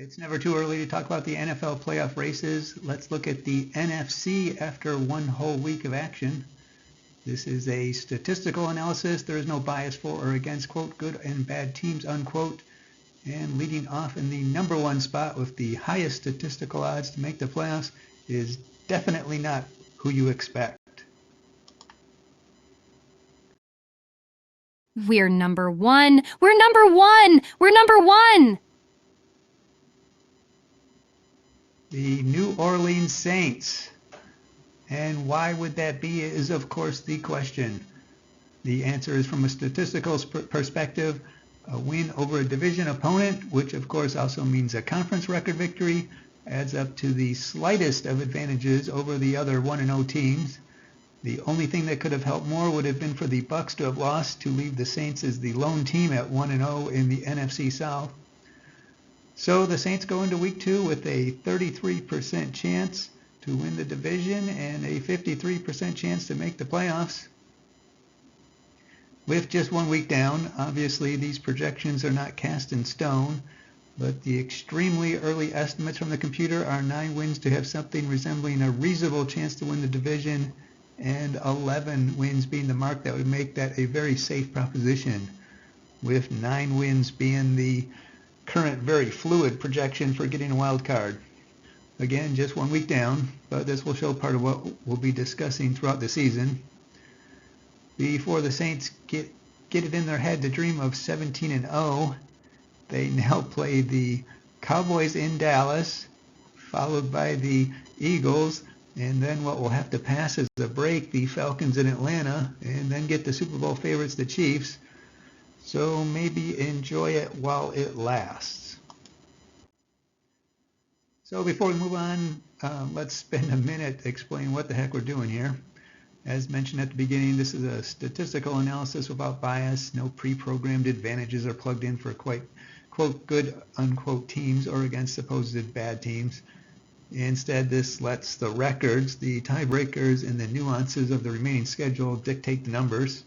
It's never too early to talk about the NFL playoff races. Let's look at the NFC after one whole week of action. This is a statistical analysis. There is no bias for or against, quote, good and bad teams, unquote. And leading off in the number one spot with the highest statistical odds to make the playoffs is definitely not who you expect. We're number one. We're number one. We're number one. The New Orleans Saints. And why would that be is, of course, the question. The answer is from a statistical perspective, a win over a division opponent, which of course also means a conference record victory, adds up to the slightest of advantages over the other 1-0 teams. The only thing that could have helped more would have been for the Bucs to have lost to leave the Saints as the lone team at 1-0 in the NFC South. So the Saints go into week 2 with a 33% chance to win the division and a 53% chance to make the playoffs. With just 1 week down, obviously these projections are not cast in stone, but the extremely early estimates from the computer are 9 wins to have something resembling a reasonable chance to win the division, and 11 wins being the mark that would make that a very safe proposition, with 9 wins being the current very fluid projection for getting a wild card. Again, just 1 week down, but this will show part of what we'll be discussing throughout the season. Before the Saints get it in their head to dream of 17-0, they now play the Cowboys in Dallas, followed by the Eagles, and then what will have to pass as a break, the Falcons in Atlanta, and then get the Super Bowl favorites, the Chiefs. So maybe enjoy it while it lasts. So before we move on, let's spend a minute explaining what the heck we're doing here. As mentioned at the beginning, this is a statistical analysis without bias. No pre-programmed advantages are plugged in for quite, quote, good, unquote, teams or against supposed bad teams. Instead, this lets the records, the tiebreakers, and the nuances of the remaining schedule dictate the numbers.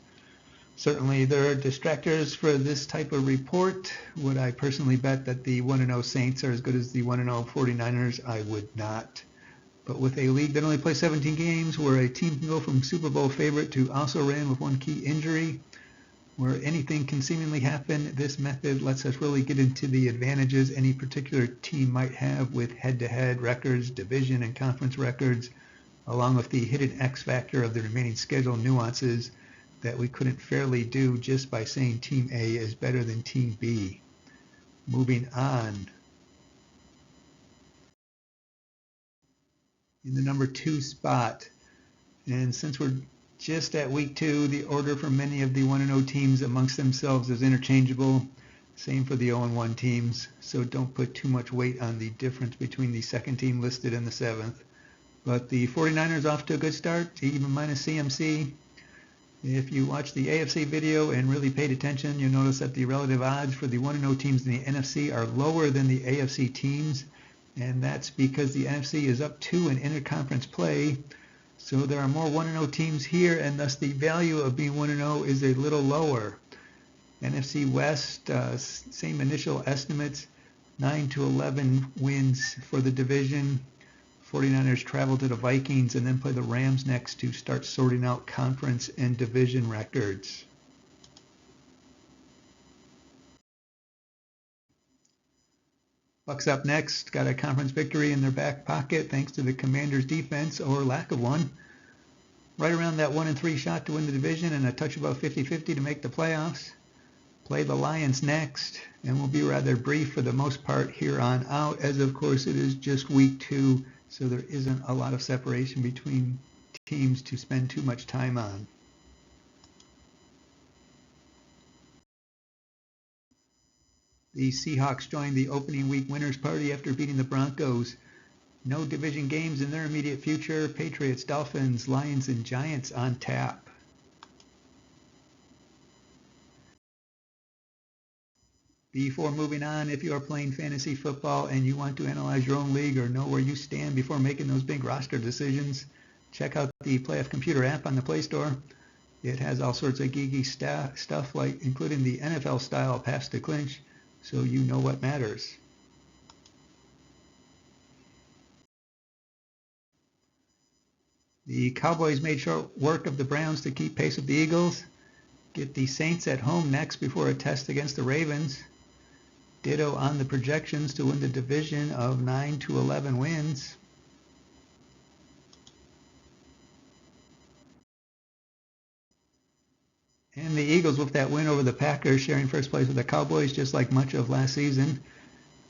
Certainly, there are distractors for this type of report. Would I personally bet that the 1-0 Saints are as good as the 1-0 49ers? I would not. But with a league that only plays 17 games, where a team can go from Super Bowl favorite to also ran with one key injury, where anything can seemingly happen, this method lets us really get into the advantages any particular team might have with head-to-head records, division and conference records, along with the hidden X factor of the remaining schedule nuances that we couldn't fairly do just by saying Team A is better than Team B. Moving on. In the number 2 spot, and since we're just at week 2, the order for many of the 1-0 teams amongst themselves is interchangeable. Same for the 0-1 teams, so don't put too much weight on the difference between the second team listed and the 7th. But the 49ers off to a good start, even minus CMC. If you watched the AFC video and really paid attention, you'll notice that the relative odds for the 1-0 teams in the NFC are lower than the AFC teams, and that's because the NFC is up 2 in interconference play. So there are more 1-0 teams here, and thus the value of being 1-0 is a little lower. NFC West, same initial estimates, 9 to 11 wins for the division. 49ers travel to the Vikings and then play the Rams next to start sorting out conference and division records. Bucs up next, got a conference victory in their back pocket thanks to the Commanders' defense, or lack of one. Right around that 1-3 shot to win the division and a touch above 50-50 to make the playoffs. Play the Lions next, and will be rather brief for the most part here on out, as of course it is just week 2, so there isn't a lot of separation between teams to spend too much time on. The Seahawks joined the opening week winners party after beating the Broncos. No division games in their immediate future. Patriots, Dolphins, Lions, and Giants on tap. Before moving on, if you are playing fantasy football and you want to analyze your own league or know where you stand before making those big roster decisions, check out the Playoff Computer app on the Play Store. It has all sorts of geeky stuff, like including the NFL style pass to clinch, so you know what matters. The Cowboys made short work of the Browns to keep pace with the Eagles. Get the Saints at home next before a test against the Ravens. Ditto on the projections to win the division of 9 to 11 wins. And the Eagles with that win over the Packers, sharing first place with the Cowboys just like much of last season.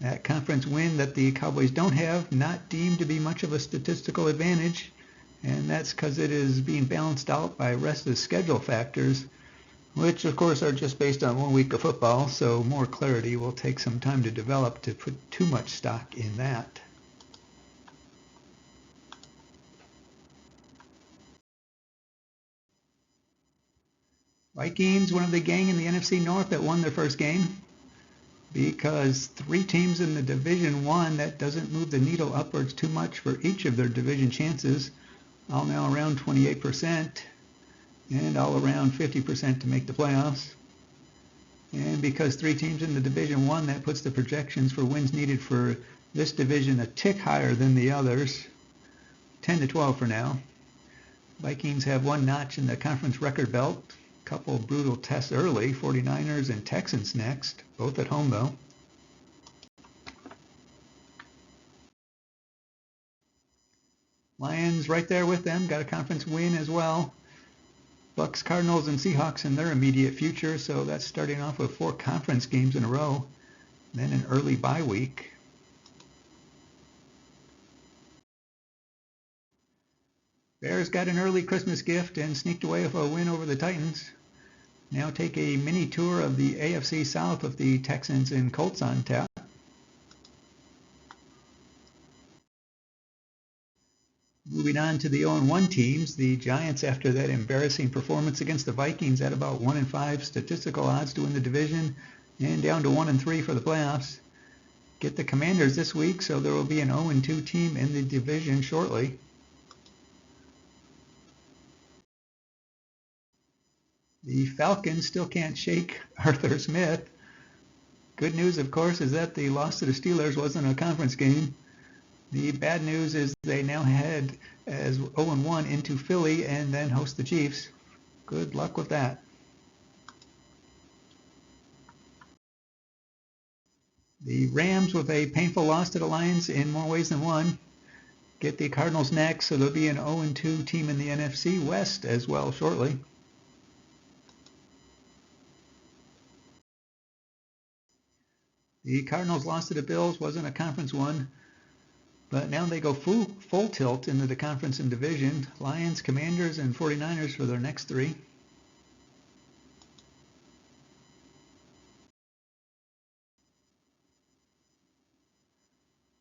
That conference win that the Cowboys don't have, not deemed to be much of a statistical advantage, and that's because it is being balanced out by rest of schedule factors, which of course are just based on 1 week of football, so more clarity will take some time to develop to put too much stock in that. Vikings, one of the gang in the NFC North that won their first game, because 3 teams in the division won. That doesn't move the needle upwards too much for each of their division chances, all now around 28%, and all around 50% to make the playoffs. And because 3 teams in the division won, that puts the projections for wins needed for this division a tick higher than the others, 10 to 12 for now. Vikings have 1 notch in the conference record belt. Couple brutal tests early, 49ers and Texans next, both at home though. Lions right there with them, got a conference win as well. Bucks, Cardinals, and Seahawks in their immediate future, so that's starting off with 4 conference games in a row, then an early bye week. Bears got an early Christmas gift and sneaked away with a win over the Titans. Now take a mini tour of the AFC South with the Texans and Colts on tap. Moving on to the 0-1 teams, the Giants, after that embarrassing performance against the Vikings, at about 1-5 statistical odds to win the division, and down to 1-3 for the playoffs. Get the Commanders this week, so there will be an 0-2 team in the division shortly. The Falcons still can't shake Arthur Smith. Good news, of course, is that the loss to the Steelers wasn't a conference game. The bad news is they now head as 0-1 into Philly and then host the Chiefs. Good luck with that. The Rams with a painful loss to the Lions in more ways than one. Get the Cardinals next, so there'll be an 0-2 team in the NFC West as well shortly. The Cardinals' loss to the Bills wasn't a conference one, but now they go full tilt into the conference and division. Lions, Commanders, and 49ers for their next 3.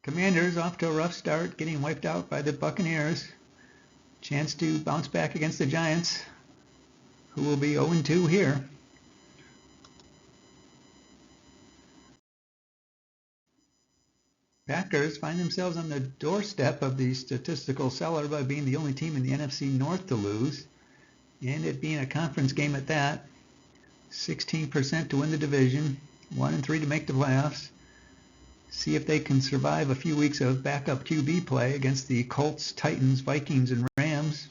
Commanders off to a rough start, getting wiped out by the Buccaneers. Chance to bounce back against the Giants, who will be 0-2 here. Packers find themselves on the doorstep of the statistical cellar by being the only team in the NFC North to lose, and it being a conference game at that. 16% to win the division, 1-3 to make the playoffs. See if they can survive a few weeks of backup QB play against the Colts, Titans, Vikings, and Rams.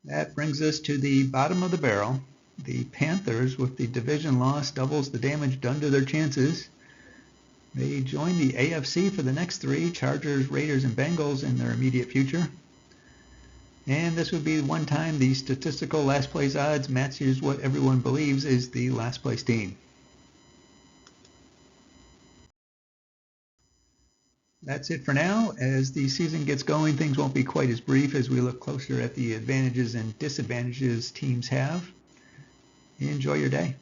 That brings us to the bottom of the barrel. The Panthers, with the division loss, doubles the damage done to their chances. They join the AFC for the next 3, Chargers, Raiders, and Bengals in their immediate future. And this would be one time the statistical last place odds matches what everyone believes is the last place team. That's it for now. As the season gets going, things won't be quite as brief as we look closer at the advantages and disadvantages teams have. Enjoy your day.